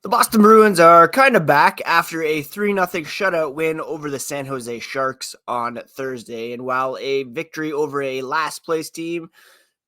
The Boston Bruins are kind of back after a 3-0 shutout win over the San Jose Sharks on Thursday. And while a victory over a last-place team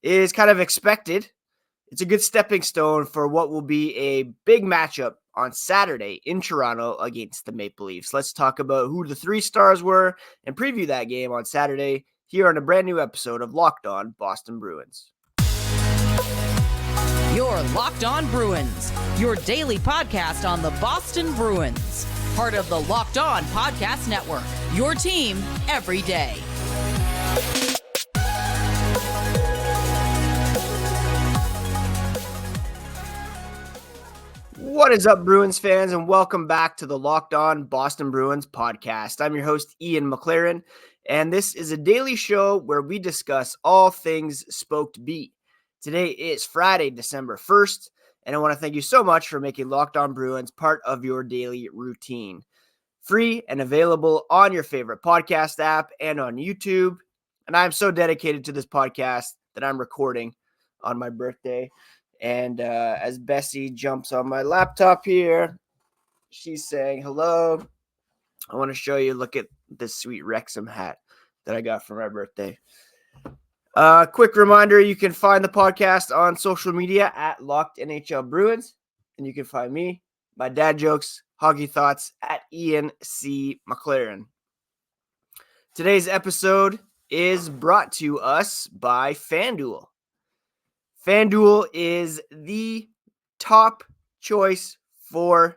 is kind of expected, it's a good stepping stone for what will be a big matchup on Saturday in Toronto against the Maple Leafs. Let's talk about who the three stars were and preview that game on Saturday here on a brand new episode of Locked On Boston Bruins. You're Locked On Bruins, your daily podcast on the Boston Bruins. Part of the Locked On Podcast Network, your team every day. What is up, Bruins fans, and welcome back to the Locked On Boston Bruins podcast. I'm your host, Ian McLaren, and this is a daily show where we discuss all things Spoked Beat. Today is Friday, December 1st, and I want to thank you so much for making Locked On Bruins part of your daily routine. Free and available on your favorite podcast app and on YouTube. And I'm so dedicated to this podcast that I'm recording on my birthday. And as Bessie jumps on my laptop here, she's saying hello. I want to show you, look at this sweet Wrexham hat that I got for my birthday. Quick reminder, you can find the podcast on social media at Locked NHL Bruins. And you can find me, my dad jokes, hoggy thoughts at Ian C. McLaren. Today's episode is brought to us by FanDuel. FanDuel is the top choice for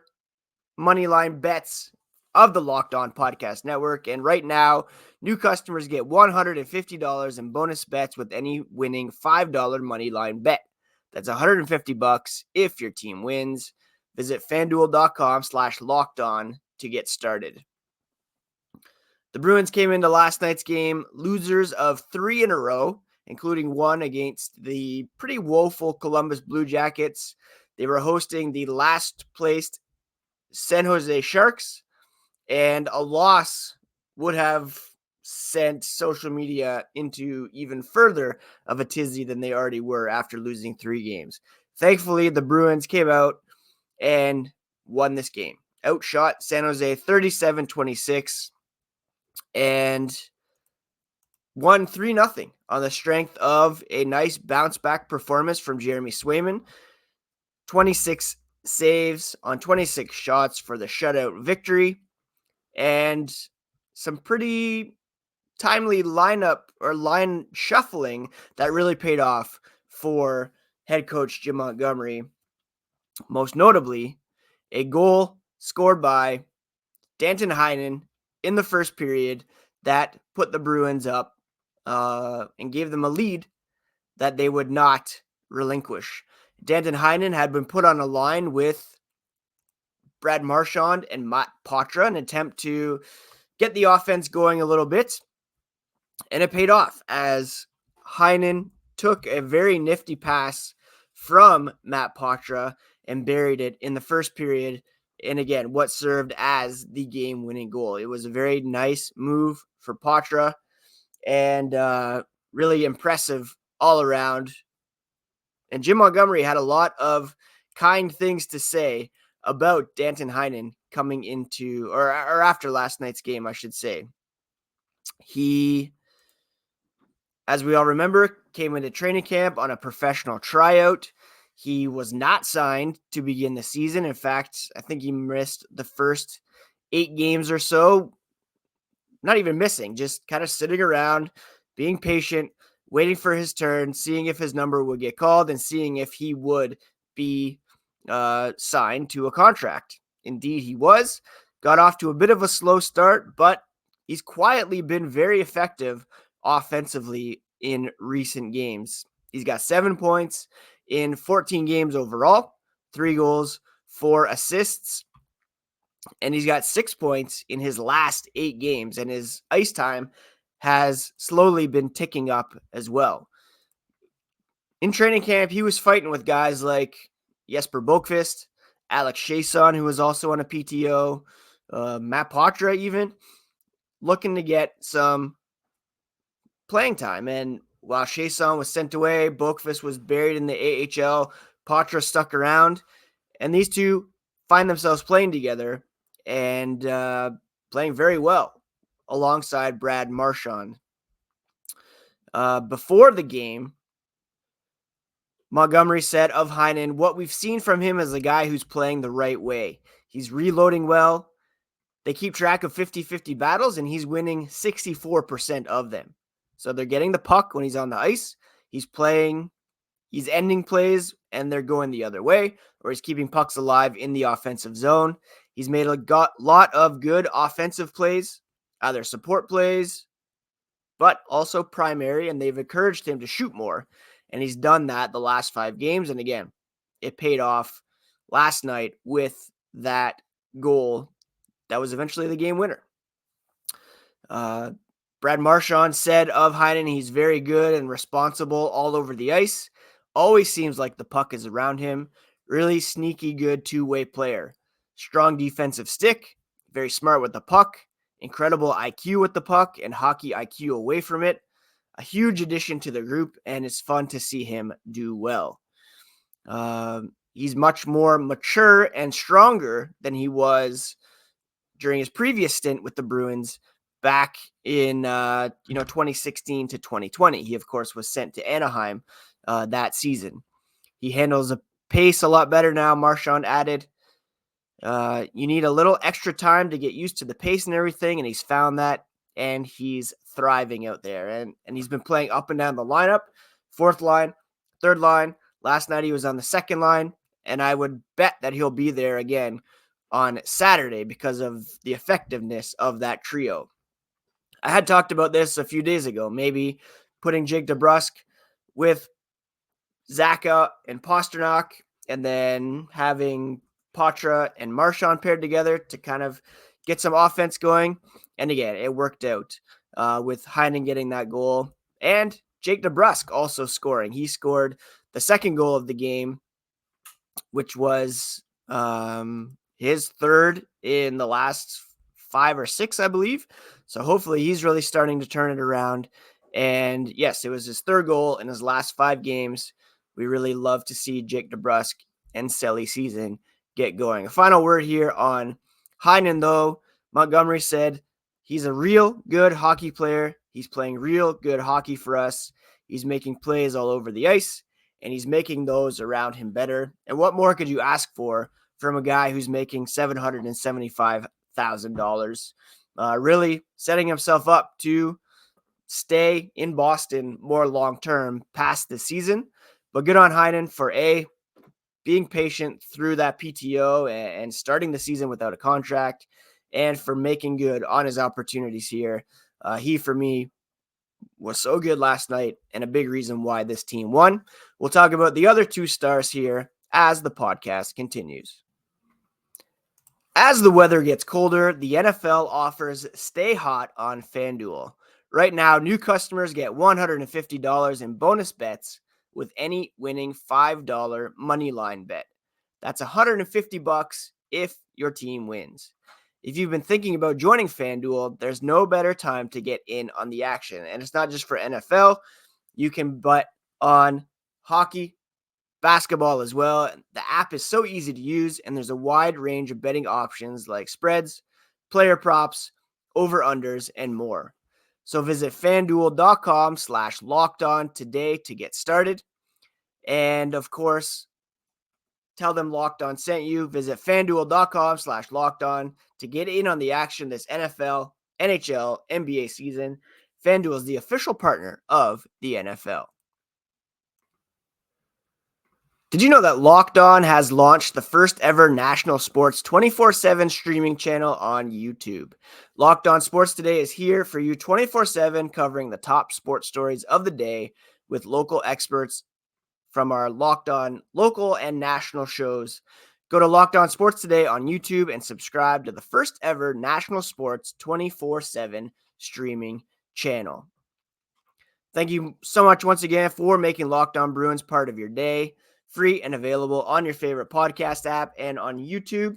moneyline bets of the Locked On Podcast Network. And right now, new customers get $150 in bonus bets with any winning $5 moneyline bet. That's $150 if your team wins. Visit FanDuel.com/lockedon to get started. The Bruins came into last night's game losers of 3 in a row, including one against the pretty woeful Columbus Blue Jackets. They were hosting the last-placed San Jose Sharks, and a loss would have sent social media into even further of a tizzy than they already were after losing 3 games. Thankfully, the Bruins came out and won this game. Outshot San Jose 37-26 and won 3-0 on the strength of a nice bounce-back performance from Jeremy Swayman. 26 saves on 26 shots for the shutout victory. And some pretty timely lineup or line shuffling that really paid off for head coach Jim Montgomery. Most notably, a goal scored by Danton Heinen in the first period that put the Bruins up and gave them a lead that they would not relinquish. Danton Heinen had been put on a line with Brad Marchand and Matt Poitras, an attempt to get the offense going a little bit. And it paid off as Heinen took a very nifty pass from Matt Poitras and buried it in the first period. And again, what served as the game-winning goal. It was a very nice move for Poitras and really impressive all around. And Jim Montgomery had a lot of kind things to say about Danton Heinen coming into, or after last night's game, I should say. He, as we all remember, came into training camp on a professional tryout. He was not signed to begin the season. In fact, I think he missed the first 8 games or so. Not even missing, just kind of sitting around, being patient, waiting for his turn, seeing if his number would get called, and seeing if he would be signed to a contract. Indeed, he was. Got off to a bit of a slow start, but he's quietly been very effective offensively in recent games. He's got 7 points in 14 games overall, 3 goals, 4 assists, and he's got 6 points in his last 8 games, and his ice time has slowly been ticking up as well. In training camp, he was fighting with guys like Jesper Boqvist, Alex Chiasson, who was also on a PTO, Matt Poitras even, looking to get some playing time. And while Chiasson was sent away, Boqvist was buried in the AHL, Poitras stuck around, and these two find themselves playing together and playing very well alongside Brad Marchand. Before the game, Montgomery said of Heinen, what we've seen from him is a guy who's playing the right way. He's reloading well. They keep track of 50-50 battles, and he's winning 64% of them. So they're getting the puck when he's on the ice. He's ending plays, and they're going the other way, or he's keeping pucks alive in the offensive zone. He's made a lot of good offensive plays, either support plays, but also primary, and they've encouraged him to shoot more. And he's done that the last 5 games. And again, it paid off last night with that goal that was eventually the game winner. Brad Marchand said of Heinen, he's very good and responsible all over the ice. Always seems like the puck is around him. Really sneaky good two-way player. Strong defensive stick. Very smart with the puck. Incredible IQ with the puck and hockey IQ away from it. A huge addition to the group, and it's fun to see him do well. He's much more mature and stronger than he was during his previous stint with the Bruins back in 2016 to 2020. He, of course, was sent to Anaheim that season. He handles the pace a lot better now, Marchand added. You need a little extra time to get used to the pace and everything, and he's found that, and he's thriving out there. And he's been playing up and down the lineup, 4th line, 3rd line. Last night he was on the 2nd line, and I would bet that he'll be there again on Saturday because of the effectiveness of that trio. I had talked about this a few days ago, maybe putting Jake DeBrusk with Zaka and Pasternak, and then having Patra and Marchand paired together to kind of get some offense going. And again, it worked out with Heinen getting that goal and Jake DeBrusk also scoring. He scored the 2nd goal of the game, which was his 3rd in the last 5 or 6, I believe. So hopefully he's really starting to turn it around. And yes, it was his 3rd goal in his last 5 games. We really love to see Jake DeBrusk and Selly season get going. A final word here on Heinen, though. Montgomery said he's a real good hockey player. He's playing real good hockey for us. He's making plays all over the ice, and he's making those around him better. And what more could you ask for from a guy who's making $775,000? Really setting himself up to stay in Boston more long-term past this season. But good on Heinen for being patient through that PTO and starting the season without a contract, and for making good on his opportunities here. He, for me, was so good last night and a big reason why this team won. We'll talk about the other 2 stars here as the podcast continues. As the weather gets colder, the NFL offers Stay Hot on FanDuel. Right now, new customers get $150 in bonus bets with any winning $5 money line bet. That's $150 if your team wins. If you've been thinking about joining FanDuel, there's no better time to get in on the action. And it's not just for NFL. You can bet on hockey, basketball as well. The app is so easy to use, and there's a wide range of betting options like spreads, player props, over-unders, and more. So visit FanDuel.com/lockedon today to get started. And of course, tell them Locked On sent you. Visit FanDuel.com/lockedon to get in on the action this NFL, NHL, NBA season. FanDuel is the official partner of the NFL. Did you know that Locked On has launched the first ever national sports 24/7 streaming channel on YouTube? Locked On Sports Today is here for you 24/7, covering the top sports stories of the day with local experts from our Locked On local and national shows. Go to Locked On Sports Today on YouTube and subscribe to the first ever national sports 24/7 streaming channel. Thank you so much once again for making Locked On Bruins part of your day. Free and available on your favorite podcast app and on YouTube.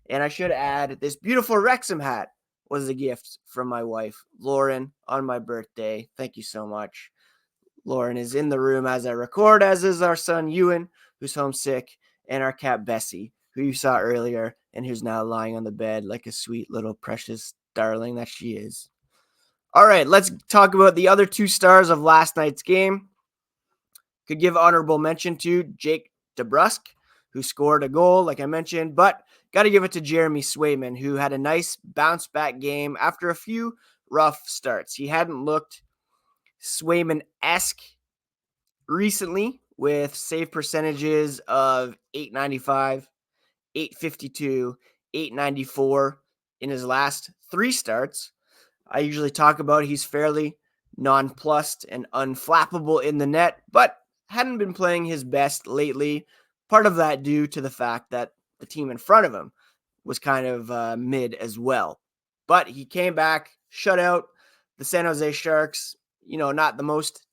And I should add, this beautiful Wrexham hat was a gift from my wife, Lauren, on my birthday. Thank you so much. Lauren is in the room as I record, as is our son, Ewan, who's homesick, and our cat, Bessie, who you saw earlier and who's now lying on the bed like a sweet little precious darling that she is. All right, let's talk about the other 2 stars of last night's game. Could give honorable mention to Jake DeBrusk, who scored a goal, like I mentioned, but got to give it to Jeremy Swayman, who had a nice bounce-back game after a few rough starts. He hadn't looked Swayman-esque recently, with save percentages of .895, .852, .894 in his last 3 starts. I usually talk about he's fairly nonplussed and unflappable in the net, but hadn't been playing his best lately. Part of that due to the fact that the team in front of him was kind of mid as well. But he came back, shut out the San Jose Sharks, not the most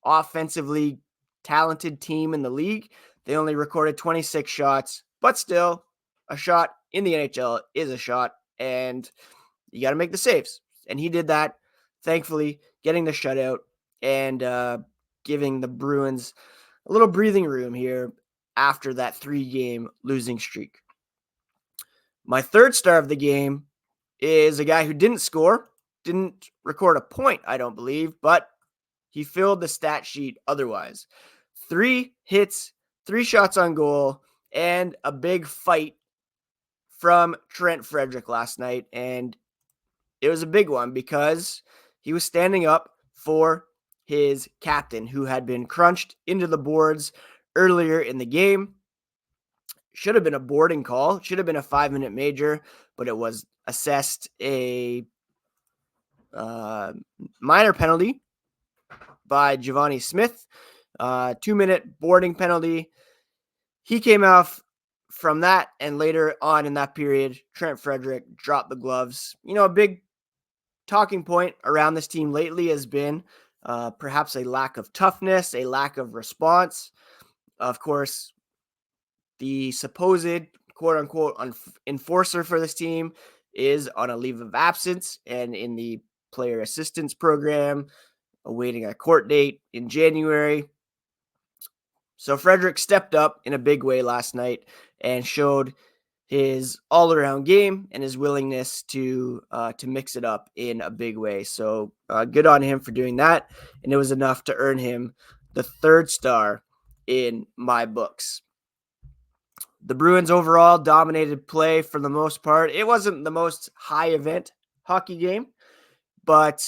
offensively talented team in the league. They only recorded 26 shots, but still, a shot in the NHL is a shot, and you got to make the saves. And he did that, thankfully, getting the shutout and giving the Bruins a little breathing room here after that 3-game losing streak. My third star of the game is a guy who didn't score, didn't record a point, I don't believe, but he filled the stat sheet otherwise. 3 hits, 3 shots on goal, and a big fight from Trent Frederic last night. And it was a big one because he was standing up for his captain, who had been crunched into the boards earlier in the game. Should have been a boarding call, should have been a 5-minute major, but it was assessed a minor penalty by Giovanni Smith, 2-minute boarding penalty. He came off from that, and later on in that period, Trent Frederic dropped the gloves. A big talking point around this team lately has been perhaps a lack of toughness, a lack of response. Of course, the supposed quote-unquote enforcer for this team is on a leave of absence and in the player assistance program, awaiting a court date in January. So Frederic stepped up in a big way last night and showed his all-around game and his willingness to mix it up in a big way. So good on him for doing that, and it was enough to earn him the 3rd star in my books. The Bruins overall dominated play for the most part. It wasn't the most high-event hockey game, but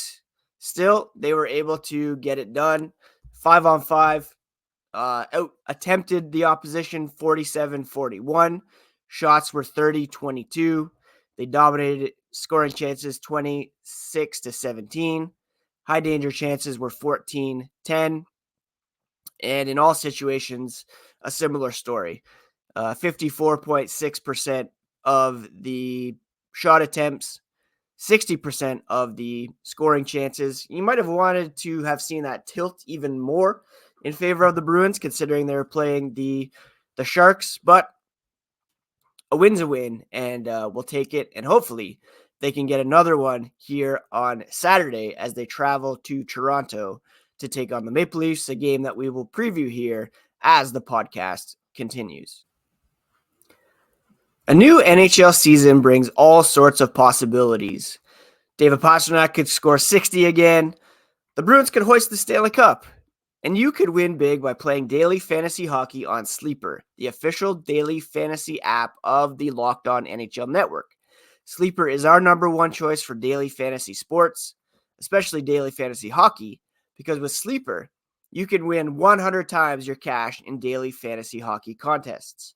still, they were able to get it done. 5-on-5, attempted the opposition 47-41. Shots were 30-22. They dominated scoring chances 26-17. High danger chances were 14-10. And in all situations, a similar story. 54.6% of the shot attempts, 60% of the scoring chances. You might have wanted to have seen that tilt even more in favor of the Bruins, considering they were playing the Sharks, but a win's a win, and we'll take it, and hopefully they can get another one here on Saturday as they travel to Toronto to take on the Maple Leafs, a game that we will preview here as the podcast continues. A new NHL season brings all sorts of possibilities. David Pastrnak could score 60 again. The Bruins could hoist the Stanley Cup. And you could win big by playing daily fantasy hockey on Sleeper, the official daily fantasy app of the Locked On NHL Network. Sleeper is our number one choice for daily fantasy sports, especially daily fantasy hockey, because with Sleeper, you can win 100 times your cash in daily fantasy hockey contests.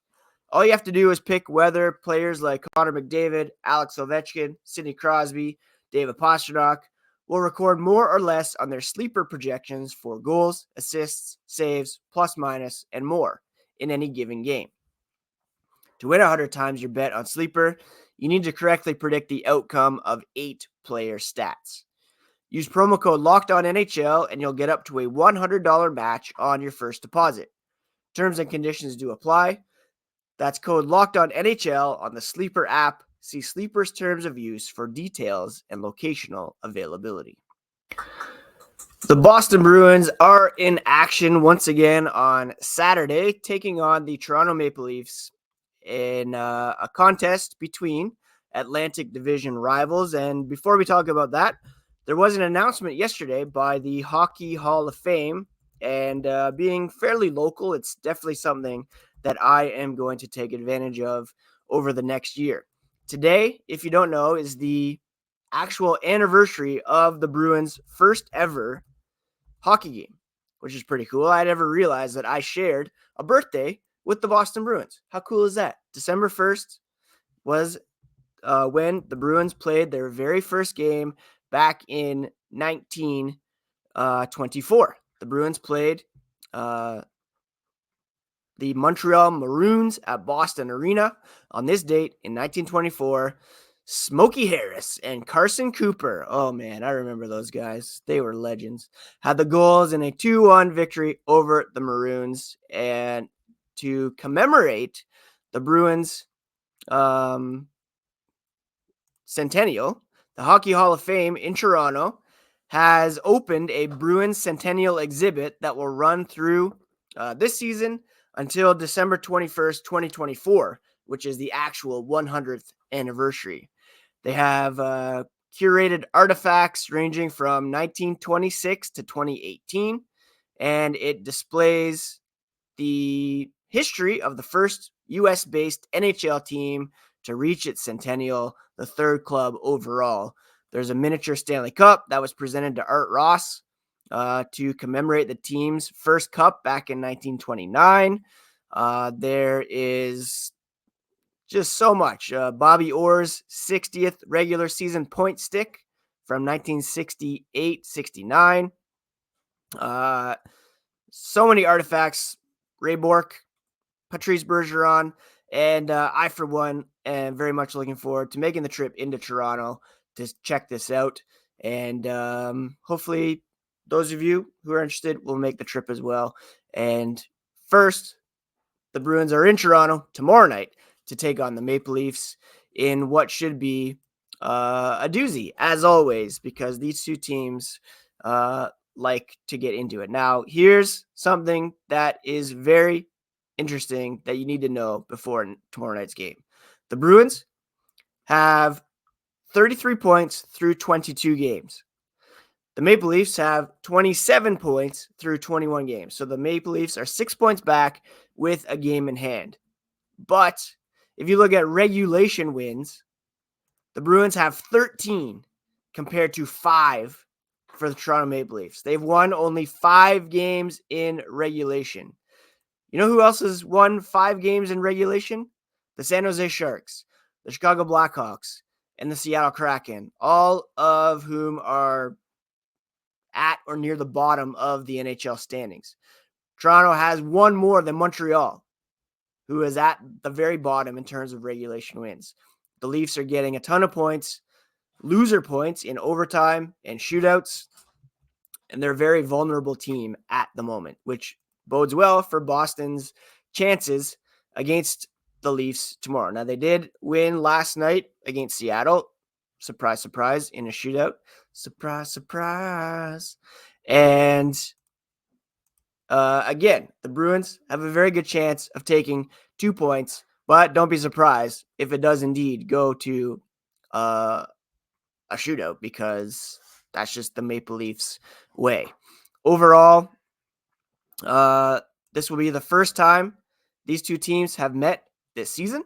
All you have to do is pick whether players like Connor McDavid, Alex Ovechkin, Sidney Crosby, David Pastrnak will record more or less on their sleeper projections for goals, assists, saves, plus minus, and more in any given game. To win 100 times your bet on Sleeper, you need to correctly predict the outcome of 8 player stats. Use promo code LOCKEDONNHL and you'll get up to a $100 match on your first deposit. Terms and conditions do apply. That's code LOCKEDONNHL on the Sleeper app. See Sleeper's terms of use for details and locational availability. The Boston Bruins are in action once again on Saturday, taking on the Toronto Maple Leafs in a contest between Atlantic Division rivals. And before we talk about that, there was an announcement yesterday by the Hockey Hall of Fame. And being fairly local, it's definitely something that I am going to take advantage of over the next year. Today, if you don't know, is the actual anniversary of the Bruins' first ever hockey game, which is pretty cool. I never realized that I shared a birthday with the Boston Bruins. How cool is that? December 1st was when the Bruins played their very first game back in 1924. The Bruins played the Montreal Maroons at Boston Arena on this date in 1924. Smokey Harris and Carson Cooper. Oh, man, I remember those guys. They were legends. Had the goals in a 2-1 victory over the Maroons. And to commemorate the Bruins Centennial, the Hockey Hall of Fame in Toronto has opened a Bruins Centennial exhibit that will run through this season until December 21st, 2024, which is the actual 100th anniversary. They have curated artifacts ranging from 1926 to 2018, and it displays the history of the first U.S.-based NHL team to reach its centennial, the third club overall. There's a miniature Stanley Cup that was presented to Art Ross to commemorate the team's first cup back in 1929. There is just so much. Bobby Orr's 60th regular season point stick from 1968-69. So many artifacts. Ray Bourque, Patrice Bergeron, and I, for one, am very much looking forward to making the trip into Toronto to check this out. And hopefully those of you who are interested will make the trip as well. And first, the Bruins are in Toronto tomorrow night to take on the Maple Leafs in what should be a doozy, as always, because these two teams like to get into it. Now, here's something that is very interesting that you need to know before tomorrow night's game. The Bruins have 33 points through 22 games. The Maple Leafs have 27 points through 21 games. So the Maple Leafs are 6 points back with a game in hand. But if you look at regulation wins, the Bruins have 13 compared to 5 for the Toronto Maple Leafs. They've won only 5 games in regulation. You know who else has won 5 games in regulation? The San Jose Sharks, the Chicago Blackhawks, and the Seattle Kraken, all of whom are at or near the bottom of the NHL standings. Toronto has one more than Montreal, who is at the very bottom in terms of regulation wins. The Leafs are getting a ton of points, loser points in overtime and shootouts, and they're a very vulnerable team at the moment, which bodes well for Boston's chances against the Leafs tomorrow. Now, they did win last night against Seattle. Surprise, surprise, in a shootout. Surprise, surprise. And again, the Bruins have a very good chance of taking 2 points, but don't be surprised if it does indeed go to a shootout, because that's just the Maple Leafs way. Overall, this will be the first time these two teams have met this season,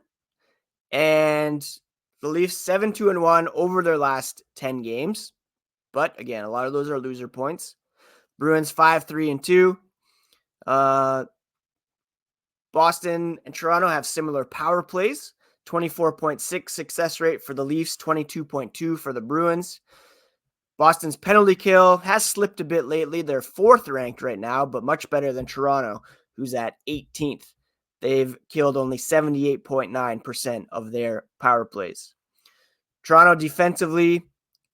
and the Leafs 7-2-1 over their last 10 games. But again, a lot of those are loser points. Bruins 5-3-2. Boston and Toronto have similar power plays. 24.6 success rate for the Leafs, 22.2 for the Bruins. Boston's penalty kill has slipped a bit lately. They're 4th ranked right now, but much better than Toronto, who's at 18th. They've killed only 78.9% of their power plays. Toronto defensively,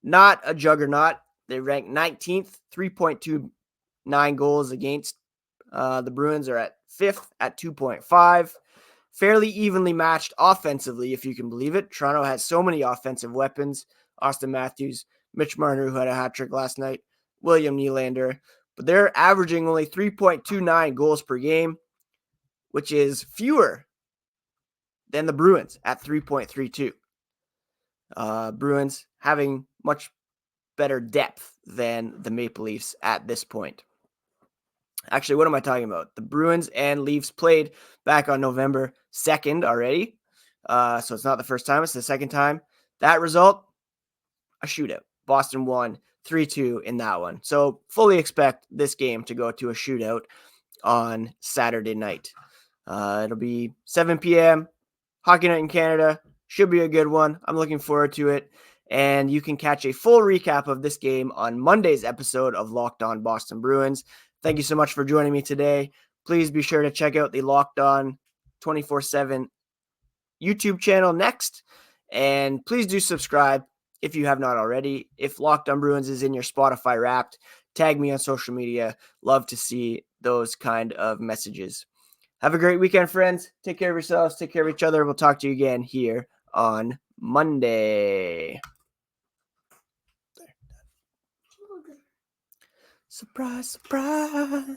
not a juggernaut. They rank 19th, 3.29 goals against. The Bruins are at 5th at 2.5. Fairly evenly matched offensively, if you can believe it. Toronto has so many offensive weapons. Austin Matthews, Mitch Marner, who had a hat trick last night, William Nylander. But they're averaging only 3.29 goals per game, which is fewer than the Bruins at 3.32. Bruins having much better depth than the Maple Leafs at this point. Actually, what am I talking about? The Bruins and Leafs played back on November 2nd already. So it's not the first time, it's the second time. That result, a shootout. Boston won 3-2 in that one. So fully expect this game to go to a shootout on Saturday night. It'll be 7 p.m. Hockey night in Canada. Should be a good one. I'm looking forward to it. And you can catch a full recap of this game on Monday's episode of Locked On Boston Bruins. Thank you so much for joining me today. Please be sure to check out the Locked On 24/7 YouTube channel next. And please do subscribe if you have not already. If Locked On Bruins is in your Spotify Wrapped, tag me on social media. Love to see those kind of messages. Have a great weekend, friends. Take care of yourselves. Take care of each other. We'll talk to you again here on Monday. Surprise, surprise.